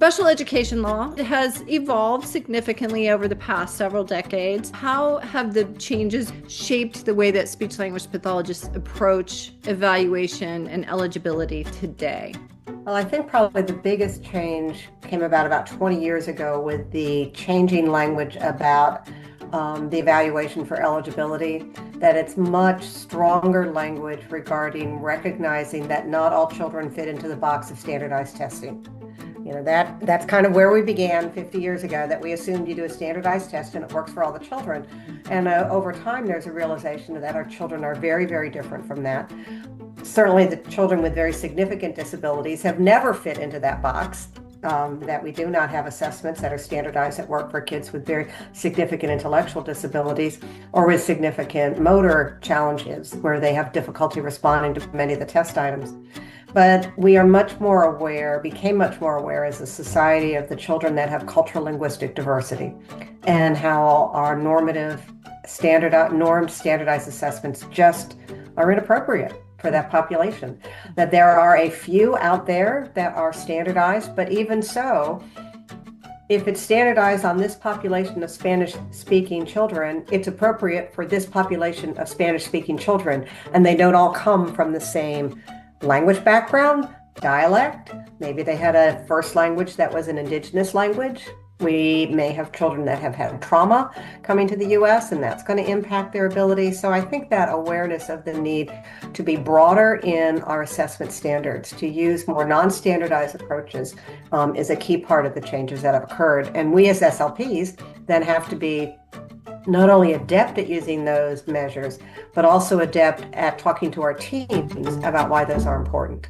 Special education law has evolved significantly over the past several decades. How have the changes shaped the way that speech-language pathologists approach evaluation and eligibility today? Well, I think probably the biggest change came about 20 years ago with the changing language about the evaluation for eligibility, that it's much stronger language regarding recognizing that not all children fit into the box of standardized testing. That's kind of where we began 50 years ago, that we assumed you do a standardized test and it works for all the children. And over time, there's a realization that our children are very, very different from that. Certainly the children with very significant disabilities have never fit into that box, that we do not have assessments that are standardized that work for kids with very significant intellectual disabilities or with significant motor challenges where they have difficulty responding to many of the test items. But we are became much more aware as a society of the children that have cultural linguistic diversity and how our standardized assessments just are inappropriate for that population. That there are a few out there that are standardized, but even so, if it's standardized on this population of Spanish-speaking children, it's appropriate for this population of Spanish-speaking children, and they don't all come from the same language background, dialect. Maybe they had a first language that was an indigenous language. We may have children that have had trauma coming to the U.S., and that's going to impact their ability. So I think that awareness of the need to be broader in our assessment standards, to use more non-standardized approaches, is a key part of the changes that have occurred. And we as SLPs then have to be not only adept at using those measures, but also adept at talking to our teams about why those are important.